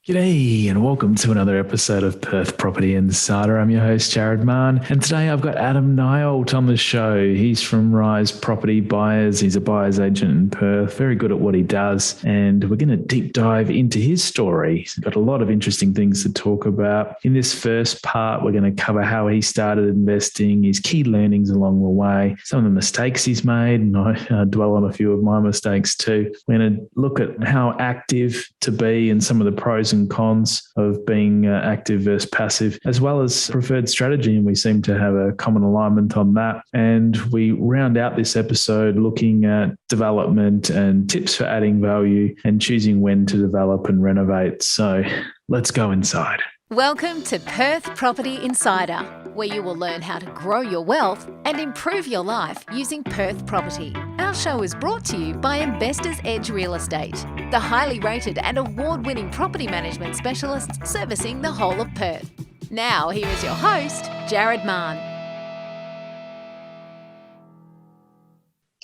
G'day and welcome to another episode of Perth Property Insider. I'm your host, Jared Mann, and today I've got Adam Nyeholt on the show. He's from Rise Property Buyers. He's a buyer's agent in Perth, very good at what he does, and we're going to deep dive into his story. He's got a lot of interesting things to talk about. In this first part, we're going to cover how he started investing, his key learnings along the way, some of the mistakes he's made, and I dwell on a few of my mistakes too. We're going to look at how active to be and some of the pros and cons of being active versus passive, as well as preferred strategy. And we seem to have a common alignment on that. And we round out this episode looking at development and tips for adding value and choosing when to develop and renovate. So let's go inside. Welcome to Perth Property Insider, where you will learn how to grow your wealth and improve your life using Perth property. Our show is brought to you by Investors Edge Real Estate, the highly rated and award-winning property management specialists servicing the whole of Perth. Now, here is your host, Jared Mann.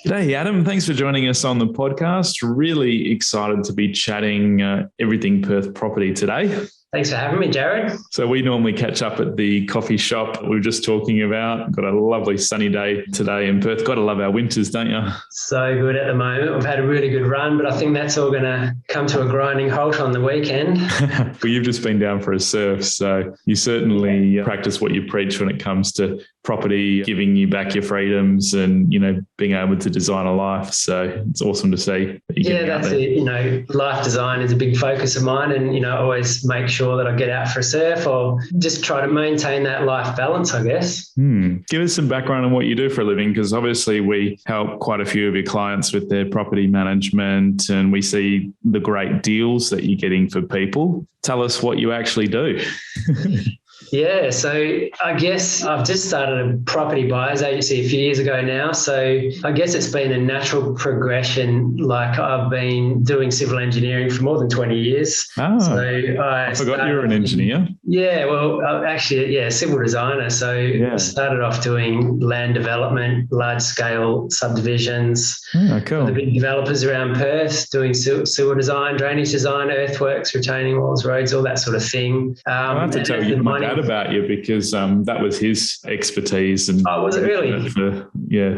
G'day, Adam. Thanks for joining us on the podcast. Really excited to be chatting everything Perth property today. Thanks for having me, Jared. So we normally catch up at the coffee shop we were just talking about. Got a lovely sunny day today in Perth. Got to love our winters, don't you? So good at the moment. We've had a really good run, but I think that's all going to come to a grinding halt on the weekend. But you've just been down for a surf, so you certainly practice what you preach when it comes to property, giving you back your freedoms and, being able to design a life. So it's awesome to see that you're getting out there. It. Life design is a big focus of mine and, I always make sure that I get out for a surf or just try to maintain that life balance, I guess. Give us some background on what you do for a living, because obviously we help quite a few of your clients with their property management and we see the great deals that you're getting for people. Tell us what you actually do. Yeah, so I guess I've just started a property buyers agency a few years ago now. So I guess it's been a natural progression. Like I've been doing civil engineering for more than 20 years. Oh, so I forgot you were an engineer. Yeah, well, civil designer. So I started off doing land development, large scale subdivisions. Oh, cool. The big developers around Perth, doing sewer design, drainage design, earthworks, retaining walls, roads, all that sort of thing. I have to tell you my dad about you because that was his expertise. And was it really? For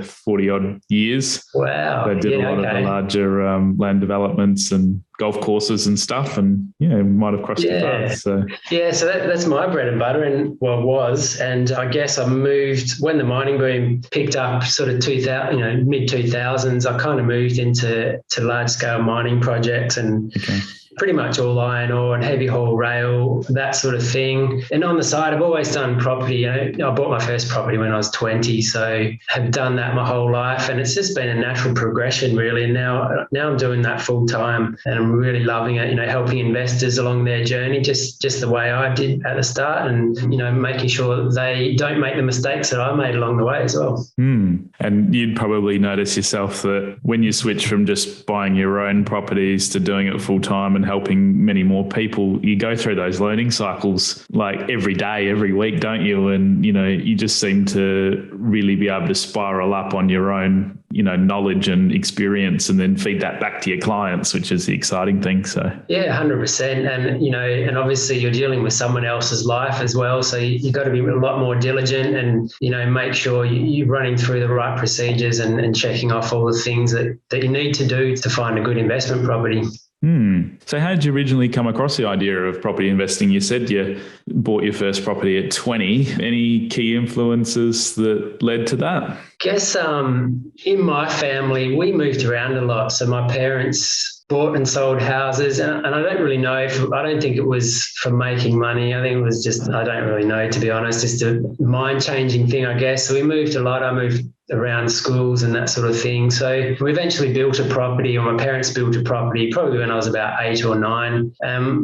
40 odd years. Wow. They did a lot of the larger land developments and golf courses and stuff, and might have crossed your path. So that's my bread and butter, and was. And I guess I moved when the mining boom picked up, sort of 2000, mid 2000s. I kind of moved into large scale mining projects and. Okay. Pretty much all iron ore and heavy haul rail, that sort of thing. And on the side, I've always done property. I bought my first property when I was 20, so have done that my whole life. And it's just been a natural progression, really. And now I'm doing that full time, and I'm really loving it. Helping investors along their journey, just the way I did at the start, and making sure that they don't make the mistakes that I made along the way as well. And you'd probably notice yourself that when you switch from just buying your own properties to doing it full time and helping many more people, you go through those learning cycles like every day, every week, don't you? And, you just seem to really be able to spiral up on your own, knowledge and experience and then feed that back to your clients, which is the exciting thing. So, yeah, 100%. And, and obviously you're dealing with someone else's life as well. So you've got to be a lot more diligent and, make sure you're running through the right procedures and checking off all the things that you need to do to find a good investment property. So how did you originally come across the idea of property investing? You said you bought your first property at 20. Any key influences that led to that? I guess in my family, we moved around a lot. So my parents bought and sold houses, and I don't really know I don't think it was for making money. I think it was just, I don't really know, to be honest, just a mind-changing thing, I guess. So we moved a lot. I moved around schools and that sort of thing. So we eventually built a property, or my parents built a property probably when I was about 8 or 9.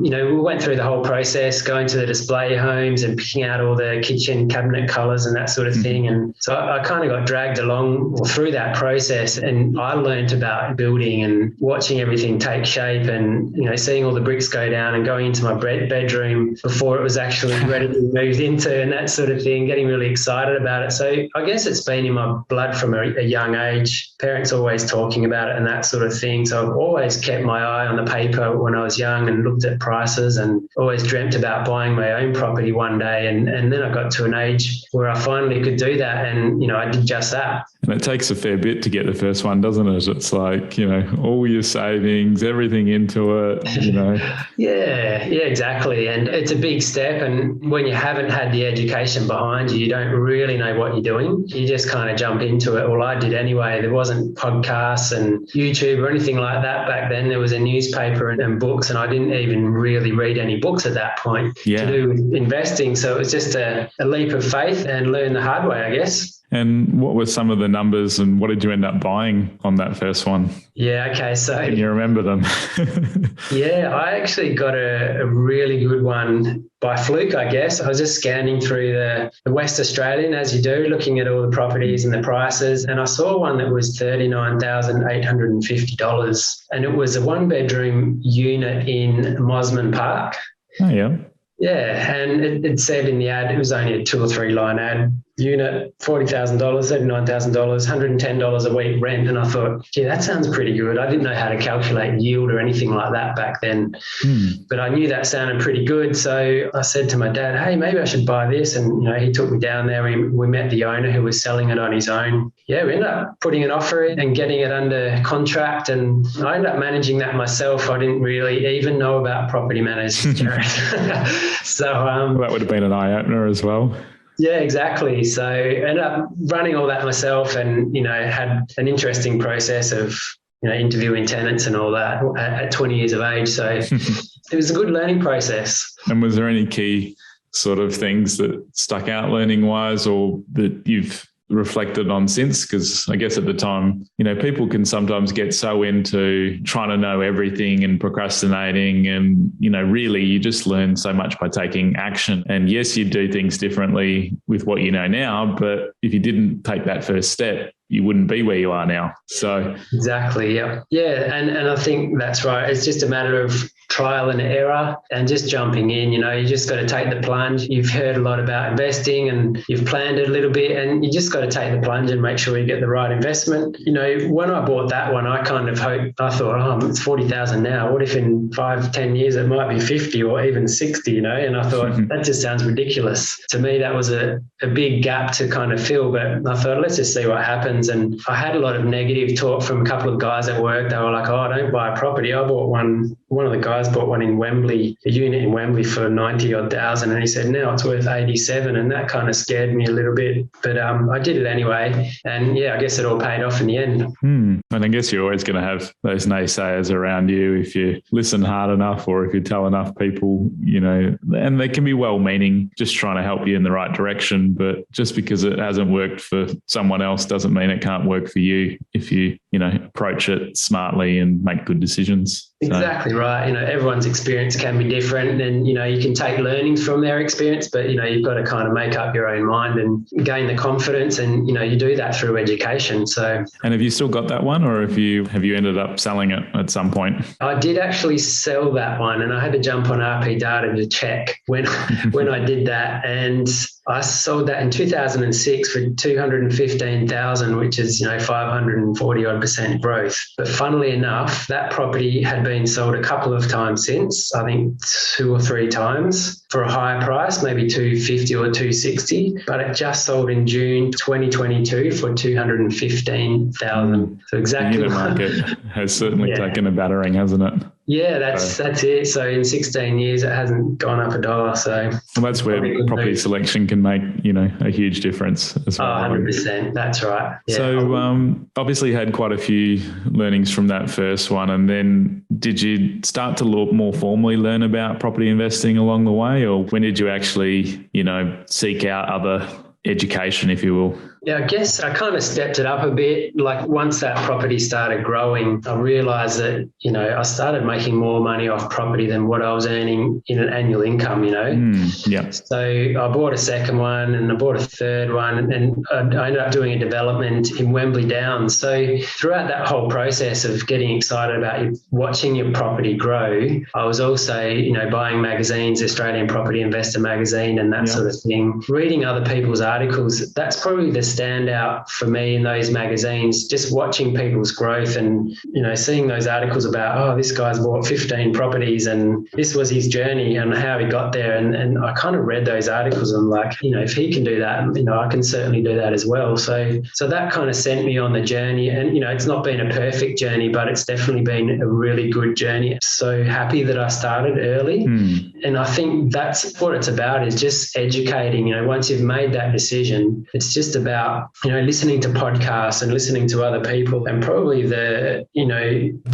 We went through the whole process, going to the display homes and picking out all the kitchen cabinet colours and that sort of thing. And so I kind of got dragged along through that process, and I learned about building and watching everything take shape and, seeing all the bricks go down and going into my bedroom before it was actually ready to be moved into and that sort of thing, getting really excited about it. So I guess it's been in my blood blood from a young age. Parents always talking about it and that sort of thing. So I've always kept my eye on the paper when I was young and looked at prices and always dreamt about buying my own property one day. And then I got to an age where I finally could do that. And, I did just that. And it takes a fair bit to get the first one, doesn't it? It's like, all your savings, everything into it, Yeah, exactly. And it's a big step. And when you haven't had the education behind you, you don't really know what you're doing. You just kind of jump into it. Well, I did anyway. There wasn't podcasts and YouTube or anything like that back then. There was a newspaper and books, and I didn't even really read any books at that point to do with investing. So it was just a leap of faith and learn the hard way, I guess. And what were some of the numbers and what did you end up buying on that first one? Yeah, okay. So can you remember them? Yeah, I actually got a really good one by fluke, I guess. I was just scanning through the West Australian, as you do, looking at all the properties and the prices. And I saw one that was $39,850. And it was a one-bedroom unit in Mosman Park. Oh, yeah. Yeah, and it said in the ad, it was only a 2 or 3 line ad, unit, $40,000, $39,000, $110 a week rent. And I thought, gee, that sounds pretty good. I didn't know how to calculate yield or anything like that back then, but I knew that sounded pretty good. So I said to my dad, hey, maybe I should buy this. And, he took me down there. We met the owner who was selling it on his own. Yeah, we ended up putting an offer in and getting it under contract. And I ended up managing that myself. I didn't really even know about property management, Jared. So that would have been an eye-opener as well. Yeah, exactly. So I ended up running all that myself and, had an interesting process of, interviewing tenants and all that at 20 years of age. So it was a good learning process. And was there any key sort of things that stuck out learning-wise or that you've reflected on since? Because I guess at the time, people can sometimes get so into trying to know everything and procrastinating and, really you just learn so much by taking action. And yes, you do things differently with what you know now, but if you didn't take that first step, you wouldn't be where you are now. So exactly. Yeah. Yeah. And I think that's right. It's just a matter of trial and error and just jumping in. You just got to take the plunge. You've heard a lot about investing and you've planned it a little bit and you just got to take the plunge and make sure you get the right investment. When I bought that one, I thought, it's 40,000 now. What if in 5-10 years it might be 50 or even 60, and I thought that just sounds ridiculous. To me, that was a big gap to kind of fill, but I thought, let's just see what happens. And I had a lot of negative talk from a couple of guys at work. They were like, oh, don't buy a property. I bought one of the guys bought one in Wembley, a unit in Wembley for 90-odd thousand. And he said, now it's worth 87. And that kind of scared me a little bit. But I did it anyway. And yeah, I guess it all paid off in the end. And I guess you're always going to have those naysayers around you if you listen hard enough or if you tell enough people, and they can be well-meaning, just trying to help you in the right direction. But just because it hasn't worked for someone else doesn't mean it can't work for you if you, approach it smartly and make good decisions. Exactly right. Everyone's experience can be different and, you can take learnings from their experience, but, you've got to kind of make up your own mind and gain the confidence and, you do that through education. So. And have you still got that one or have you ended up selling it at some point? I did actually sell that one and I had to jump on RP Data to check when I did that. And I sold that in 2006 for $215,000, which is, 540% growth. But funnily enough, that property had been sold a couple of times since, I think 2 or 3 times for a higher price, maybe 250 or 260. But it just sold in June 2022 for 215,000. So exactly. The market has certainly taken a battering, hasn't it? Yeah, that's it. So in 16 years, it hasn't gone up $1. So that's where property selection can make, a huge difference as well. 100%. That's right. Yeah. So obviously had quite a few learnings from that first one. And then did you start to more formally learn about property investing along the way? Or when did you actually, seek out other education, if you will? Yeah, I guess I kind of stepped it up a bit. Like once that property started growing, I realized that, I started making more money off property than what I was earning in an annual income, So I bought a second one and I bought a third one and I ended up doing a development in Wembley Downs. So throughout that whole process of getting excited about watching your property grow, I was also, buying magazines, Australian Property Investor magazine and that sort of thing, reading other people's articles. That's probably the standout for me in those magazines, just watching people's growth and, seeing those articles about, oh, this guy's bought 15 properties and this was his journey and how he got there. And I kind of read those articles and I'm like, if he can do that, I can certainly do that as well. So that kind of sent me on the journey. And, it's not been a perfect journey, but it's definitely been a really good journey. So happy that I started early. And I think that's what it's about, is just educating. Once you've made that decision, it's just about, listening to podcasts and listening to other people. And probably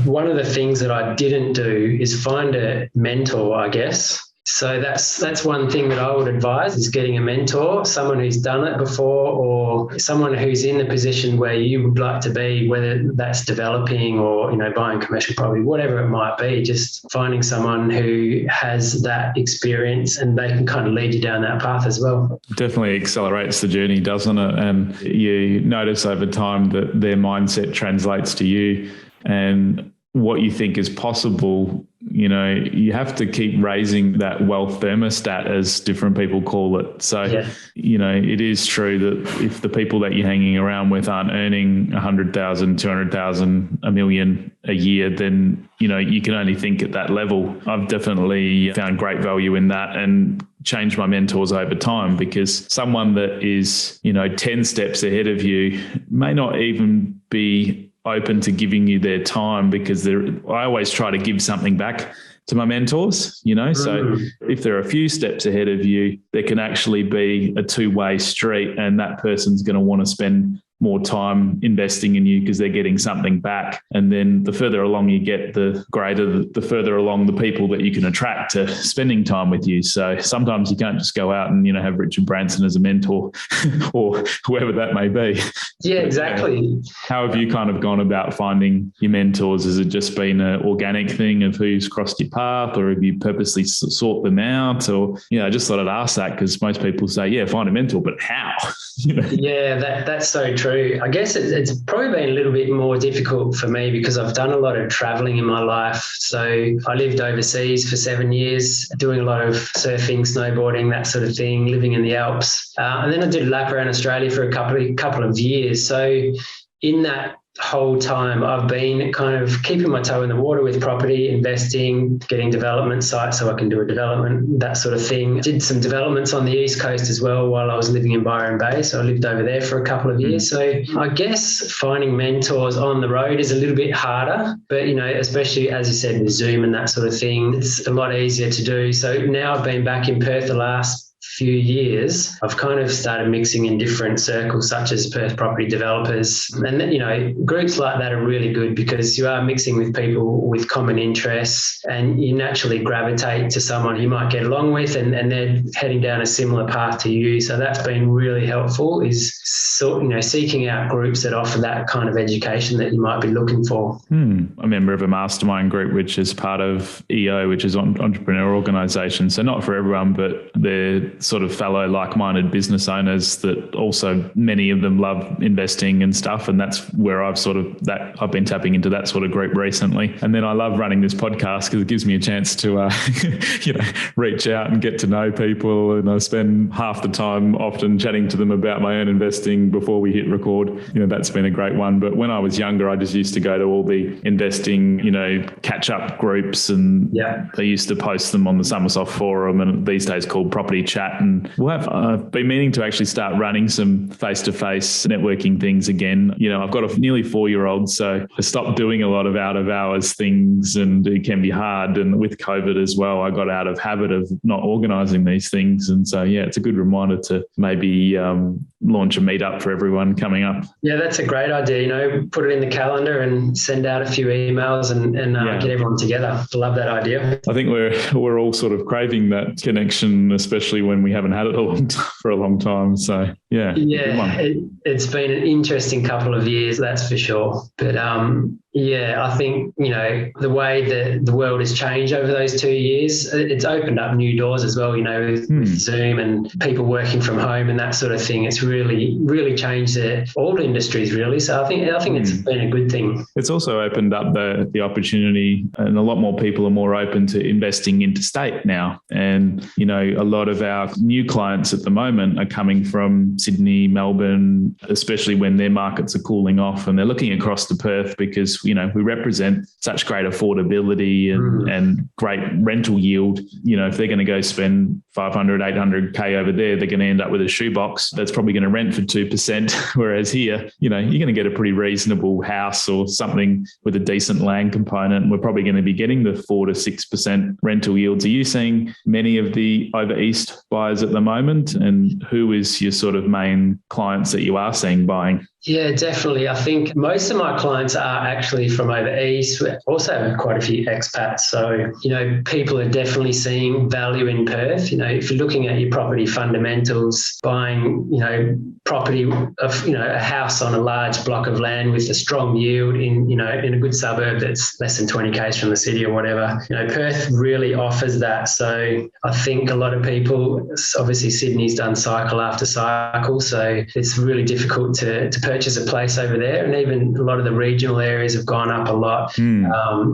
one of the things that I didn't do is find a mentor, I guess. So that's one thing that I would advise, is getting a mentor, someone who's done it before, or someone who's in the position where you would like to be, whether that's developing or, buying commercial property, whatever it might be, just finding someone who has that experience and they can kind of lead you down that path as well. Definitely accelerates the journey, doesn't it? And you notice over time that their mindset translates to you and what you think is possible. You have to keep raising that wealth thermostat, as different people call it. So, it is true that if the people that you're hanging around with aren't earning 100,000, 200,000, $1 million a year, then, you can only think at that level. I've definitely found great value in that and changed my mentors over time, because someone that is, 10 steps ahead of you may not even be open to giving you their time, because I always try to give something back to my mentors, so if they're a few steps ahead of you, there can actually be a two-way street, and that person's going to want to spend more time investing in you because they're getting something back. And then the further along you get, the greater, the further along the people that you can attract to spending time with you. So sometimes you can't just go out and, have Richard Branson as a mentor or whoever that may be. Yeah, exactly. How have you kind of gone about finding your mentors? Has it just been an organic thing of who's crossed your path, or have you purposely sought them out? Or, I just thought I'd ask that, because most people say, find a mentor, but how? Yeah, that's so true. I guess it's probably been a little bit more difficult for me because I've done a lot of traveling in my life. So I lived overseas for 7 years, doing a lot of surfing, snowboarding, that sort of thing, living in the Alps. And then I did a lap around Australia for a couple of years. So in that whole time, I've been kind of keeping my toe in the water with property, investing, getting development sites so I can do a development, that sort of thing. Did some developments on the East Coast as well while I was living in Byron Bay. So I lived over there for a couple of years. So I guess finding mentors on the road is a little bit harder, but, especially as you said with Zoom and that sort of thing, it's a lot easier to do. So now I've been back in Perth the last few years, I've kind of started mixing in different circles, such as Perth property developers. And, groups like that are really good because you are mixing with people with common interests, and you naturally gravitate to someone you might get along with, and they're heading down a similar path to you. So that's been really helpful, is seeking out groups that offer that kind of education that you might be looking for. I'm a member of a mastermind group, which is part of EO, which is entrepreneur organisation. So not for everyone, but they're sort of fellow like-minded business owners that also, many of them love investing and stuff. And that's where I've been tapping into that sort of group recently. And then I love running this podcast because it gives me a chance to, reach out and get to know people. And I spend half the time often chatting to them about my own investing before we hit record. That's been a great one. But when I was younger, I just used to go to all the investing, catch-up groups, and they used to post them on the Summersoft forum, and these days called Property Chat. And I've been meaning to actually start running some face-to-face networking things again. I've got a nearly 4-year-old, so I stopped doing a lot of out-of-hours things, and it can be hard. And with COVID as well, I got out of habit of not organising these things. And so, it's a good reminder to maybe launch a meetup for everyone coming up. Yeah, that's a great idea. Put it in the calendar and send out a few emails and get everyone together. I love that idea. I think we're all sort of craving that connection, especially when we haven't had it for a long time. So it's been an interesting couple of years, that's for sure. But Yeah, I think, the way that the world has changed over those 2 years, it's opened up new doors as well, with Zoom and people working from home and that sort of thing. It's really, really changed all industries, really. So I think it's been a good thing. It's also opened up the opportunity, and a lot more people are more open to investing interstate now. And, a lot of our new clients at the moment are coming from Sydney, Melbourne, especially when their markets are cooling off, and they're looking across to Perth because, we represent such great affordability and great rental yield. If they're going to go spend 500, 800K over there, they're going to end up with a shoebox that's probably going to rent for 2%. Whereas here, you're going to get a pretty reasonable house or something with a decent land component. And we're probably going to be getting the 4 to 6% rental yields. Are you seeing many of the over east buyers at the moment? And who is your sort of main clients that you are seeing buying? Yeah, definitely. I think most of my clients are actually from over east. We also have quite a few expats. So, people are definitely seeing value in Perth. If you're looking at your property fundamentals, buying, property of, a house on a large block of land with a strong yield in a good suburb that's less than 20 k's from the city or whatever, Perth really offers that. So I think a lot of people, obviously Sydney's done cycle after cycle, so it's really difficult to purchase a place over there. And even a lot of the regional areas have gone up a lot.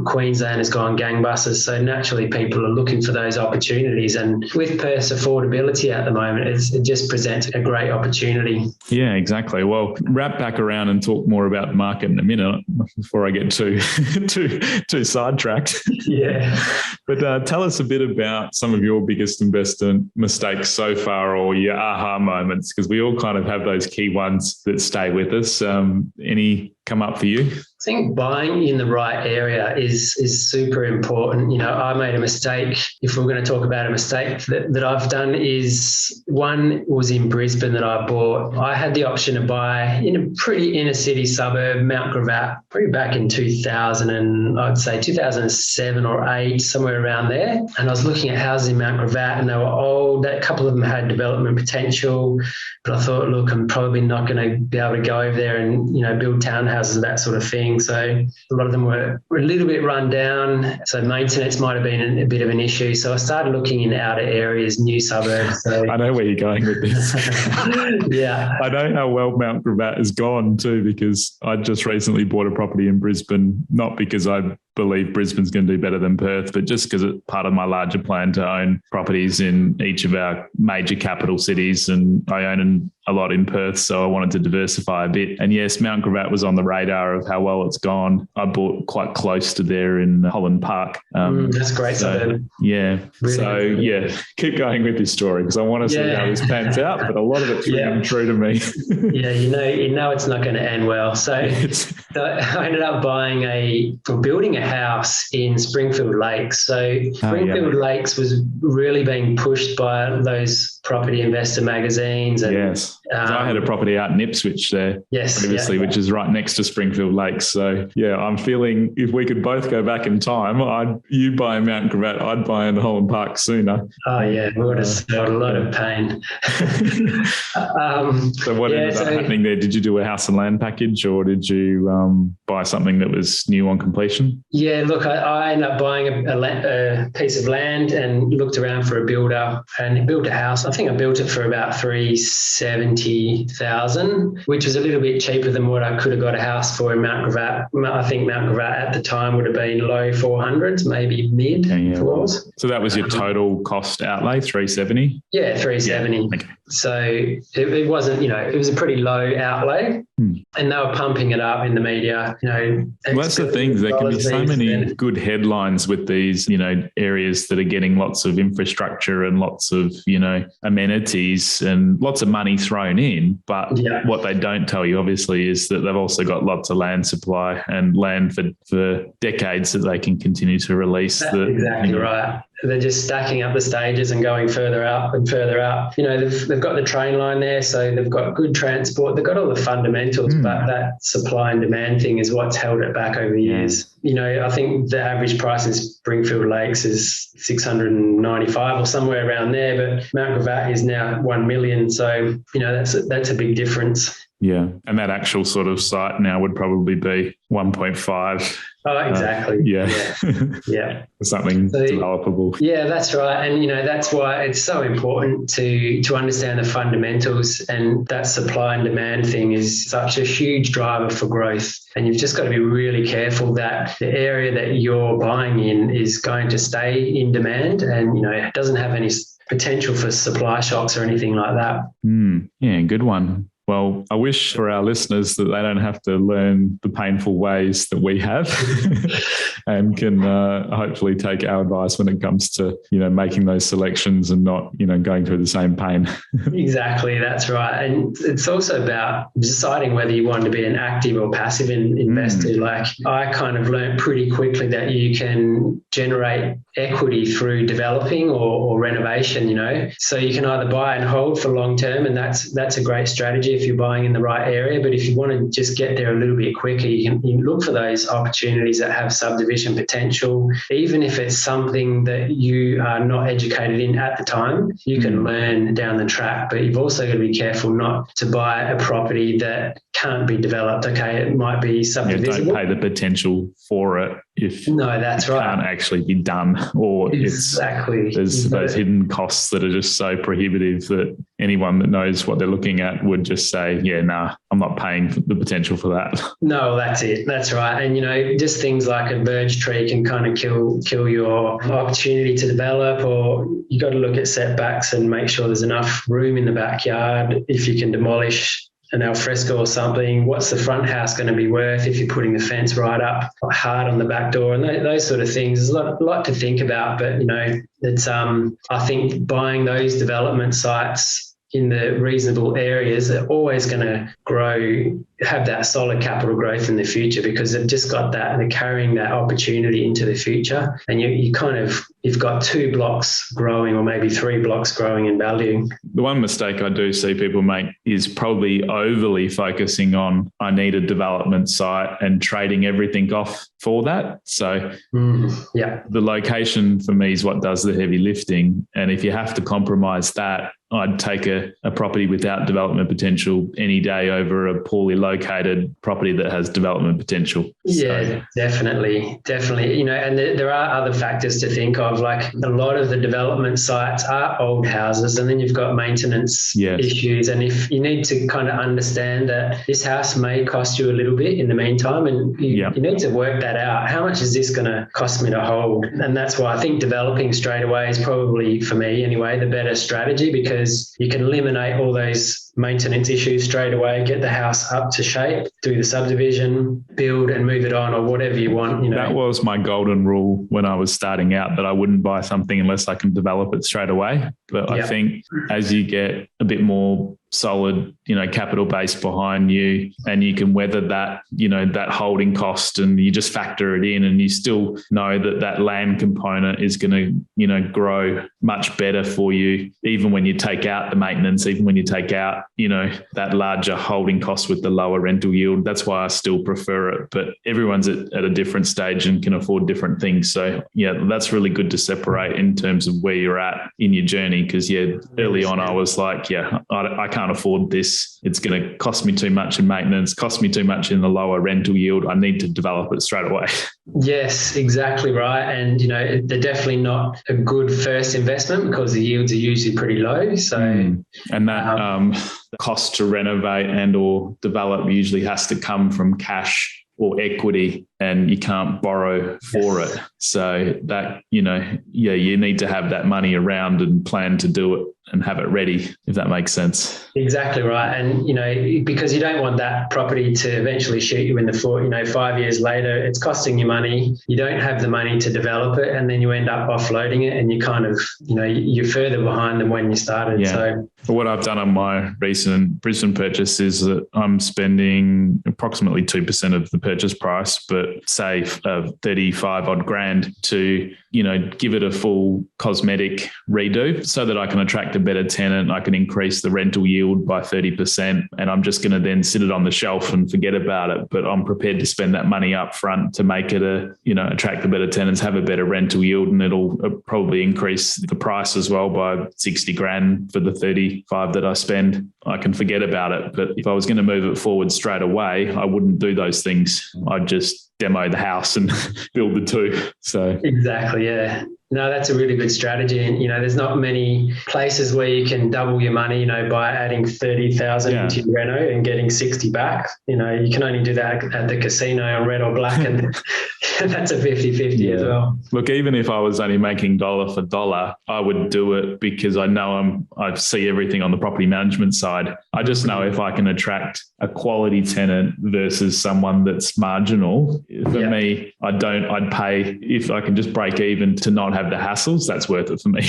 Queensland has gone gangbusters. So naturally people are looking for those opportunities. And with Perth's affordability at the moment, it just presents a great opportunity. Yeah, exactly. Well, wrap back around and talk more about the market in a minute before I get too sidetracked. Yeah. But tell us a bit about some of your biggest investment mistakes so far, or your aha moments, because we all kind of have those key ones that stay with us. Any come up for you? I think buying in the right area is super important. I made a mistake. If we're going to talk about a mistake that I've done, is one was in Brisbane that I bought. I had the option to buy in a pretty inner city suburb, Mount Gravatt, probably back in 2000 and I'd say 2007 or 8, somewhere around there. And I was looking at houses in Mount Gravatt and they were old. A couple of them had development potential, but I thought, look, I'm probably not going to be able to go over there and, build townhouses and that sort of thing. So a lot of them were a little bit run down. So maintenance might have been a bit of an issue. So I started looking in outer areas, new suburbs. So I know where you're going with this. Yeah. I know how well Mount Gravatt has gone too, because I just recently bought a property in Brisbane, not because I believe Brisbane's going to do better than Perth, but just because it's part of my larger plan to own properties in each of our major capital cities. And I own a lot in Perth, so I wanted to diversify a bit. And yes, Mount Gravatt was on the radar of how well it's gone. I bought quite close to there in Holland Park. That's great. So, yeah. Really so, yeah, keep going with this story because I want to see how this pans out, but a lot of it's ringing true to me. Yeah, you know it's not going to end well. So I ended up building a house in Springfield Lakes. So Springfield Lakes was really being pushed by those property investor magazines. And, yes. I had a property out in Ipswich there previously, which is right next to Springfield Lakes. So, yeah, I'm feeling if we could both go back in time, you buy in Mount Gravatt, I'd buy in Holland Park sooner. Oh, yeah, we would have felt a lot of pain. So what ended up happening there? Did you do a house and land package or did you buy something that was new on completion? Yeah, look, I ended up buying a piece of land and looked around for a builder and built a house. I think I built it for about $370,000, which was a little bit cheaper than what I could have got a house for in Mount Gravatt. I think Mount Gravatt at the time would have been low 400s, maybe mid floors. So that was your total cost outlay, 370? Yeah, 370. Yeah. Okay. So it wasn't, it was a pretty low outlay. And they were pumping it up in the media, Well, that's the thing. There can be so many good headlines with these, areas that are getting lots of infrastructure and lots of, amenities and lots of money thrown in. But what they don't tell you, obviously, is that they've also got lots of land supply and land for decades that they can continue to release. That's exactly right. They're just stacking up the stages and going further up and further up. They've got the train line there, so they've got good transport. They've got all the fundamentals, but that supply and demand thing is what's held it back over years. I think the average price in Springfield Lakes is $695 or somewhere around there, but Mount Gravatt is now $1 million. So, that's a big difference. Yeah. And that actual sort of site now would probably be 1.5. Oh, exactly. Yeah. Something developable. Yeah, that's right. And, that's why it's so important to understand the fundamentals, and that supply and demand thing is such a huge driver for growth. And you've just got to be really careful that the area that you're buying in is going to stay in demand and, it doesn't have any potential for supply shocks or anything like that. Yeah, good one. Well, I wish for our listeners that they don't have to learn the painful ways that we have and can hopefully take our advice when it comes to, making those selections and not, going through the same pain. Exactly. That's right. And it's also about deciding whether you want to be an active or passive investor. Like I kind of learned pretty quickly that you can generate equity through developing or renovation, so you can either buy and hold for long term, and that's a great strategy if you're buying in the right area. But if you want to just get there a little bit quicker, you can look for those opportunities that have subdivision potential. Even if it's something that you are not educated in at the time, you can learn down the track. But you've also got to be careful not to buy a property that can't be developed. Okay, it might be subdivisible. Don't pay the potential for it if that's right. Can't actually be done, or exactly. There's those hidden costs that are just so prohibitive that anyone that knows what they're looking at would just say, I'm not paying for the potential for that. No, that's it. That's right. And, just things like a verge tree can kind of kill your opportunity to develop, or you got to look at setbacks and make sure there's enough room in the backyard. If you can demolish an alfresco or something, what's the front house going to be worth if you're putting the fence right up hard on the back door, and those sort of things. There's a lot to think about, but it's I think buying those development sites in the reasonable areas are always going to have that solid capital growth in the future, because they've just got that, they're carrying that opportunity into the future. And you've got 2 blocks growing, or maybe 3 blocks growing in value. The one mistake I do see people make is probably overly focusing on, I need a development site, and trading everything off for that. So the location for me is what does the heavy lifting. And if you have to compromise that, I'd take a property without development potential any day over a poorly located property that has development potential. Yeah, definitely. And there are other factors to think of, like a lot of the development sites are old houses, and then you've got maintenance issues. And if you need to kind of understand that this house may cost you a little bit in the meantime, and you need to work that out. How much is this going to cost me to hold? And that's why I think developing straight away is probably, for me anyway, the better strategy, because you can eliminate all those maintenance issues straight away, get the house up to shape, do the subdivision, build and move it on, or whatever you want. That was my golden rule when I was starting out, that I wouldn't buy something unless I can develop it straight away. But I think as you get a bit more solid, capital base behind you, and you can weather that, that holding cost, and you just factor it in, and you still know that land component is going to, grow much better for you, even when you take out the maintenance, even when you take out, that larger holding cost with the lower rental yield. That's why I still prefer it. But everyone's at a different stage and can afford different things. So that's really good to separate in terms of where you're at in your journey. Because early on I was like, I can't afford this. It's going to cost me too much in maintenance, cost me too much in the lower rental yield. I need to develop it straight away. Yes, exactly right. And, they're definitely not a good first investment, because the yields are usually pretty low. So, and that cost to renovate and or develop usually has to come from cash or equity, and you can't borrow for it. So that, you need to have that money around and plan to do it and have it ready, if that makes sense. Exactly right. And, because you don't want that property to eventually shoot you in the foot, 5 years later, it's costing you money. You don't have the money to develop it, and then you end up offloading it, and you kind of, you're further behind than when you started. Yeah. So what I've done on my recent Brisbane purchase is that I'm spending approximately 2% of the purchase price, but it, say, 35 odd grand to, give it a full cosmetic redo so that I can attract a better tenant. I can increase the rental yield by 30%, and I'm just going to then sit it on the shelf and forget about it. But I'm prepared to spend that money up front to make it attract the better tenants, have a better rental yield, and it'll probably increase the price as well by 60 grand for the 35 that I spend. I can forget about it. But if I was going to move it forward straight away, I wouldn't do those things. I'd just demo the house and build the two. So exactly, yeah. No, that's a really good strategy. And, there's not many places where you can double your money, by adding 30,000 into your reno and getting 60 back. You can only do that at the casino on red or black, and that's a 50-50 as well. Look, even if I was only making dollar for dollar, I would do it because I know I see everything on the property management side. I just know if I can attract a quality tenant versus someone that's marginal. For me, I'd pay, if I can just break even to not have the hassles, that's worth it for me.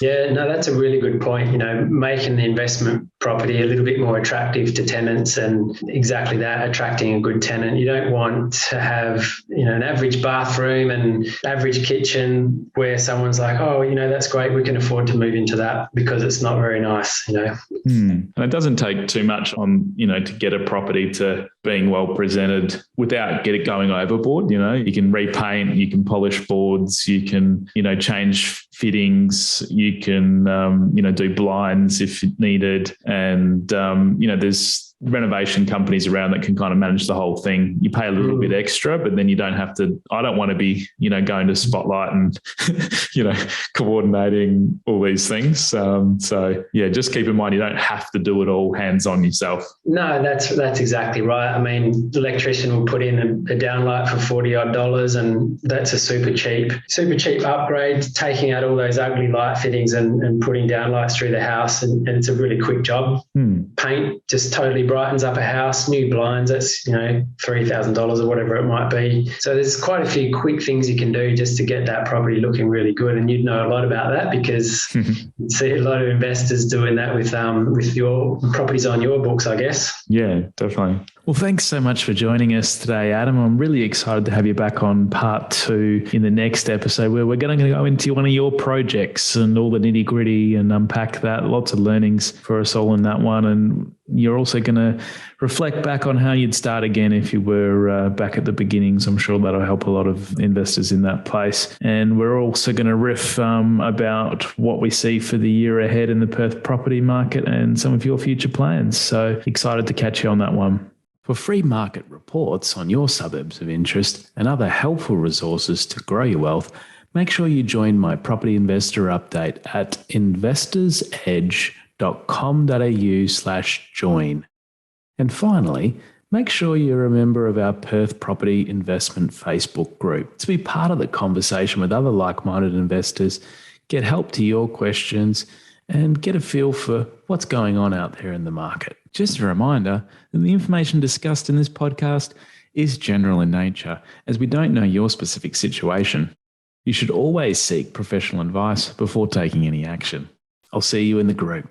Yeah, no, that's a really good point. Making the investment property a little bit more attractive to tenants, and exactly that, attracting a good tenant. You don't want to have, an average bathroom and average kitchen where someone's like, oh, that's great, we can afford to move into that, because it's not very nice, And it doesn't take too much on, to get a property to being well presented without going overboard. You can repaint, you can polish boards, you can, change fittings, you can, do blinds if needed. And, there's renovation companies around that can kind of manage the whole thing. You pay a little bit extra, but then you don't have to, I don't want to be, going to Spotlight and, coordinating all these things. So yeah, just keep in mind, you don't have to do it all hands on yourself. No, that's exactly right. I mean, the electrician will put in a downlight for $40 odd, and that's a super cheap upgrade, taking out all those ugly light fittings and putting downlights through the house. And it's a really quick job. Paint just totally brightens up a house. New blinds, that's, $3,000 or whatever it might be. So there's quite a few quick things you can do just to get that property looking really good. And you'd know a lot about that because you see a lot of investors doing that with your properties on your books, I guess. Yeah, definitely. Well, thanks so much for joining us today, Adam. I'm really excited to have you back on part 2 in the next episode, where we're going to go into one of your projects and all the nitty gritty and unpack that. Lots of learnings for us all in that one. And you're also going to reflect back on how you'd start again if you were back at the beginnings. I'm sure that'll help a lot of investors in that place. And we're also going to riff about what we see for the year ahead in the Perth property market and some of your future plans. So excited to catch you on that one. For free market reports on your suburbs of interest and other helpful resources to grow your wealth, make sure you join my property investor update at investorsedge.com.au/join. And finally, make sure you're a member of our Perth Property Investment Facebook group to be part of the conversation with other like-minded investors, get help to your questions, and get a feel for what's going on out there in the market. Just a reminder that the information discussed in this podcast is general in nature, as we don't know your specific situation. You should always seek professional advice before taking any action. I'll see you in the group.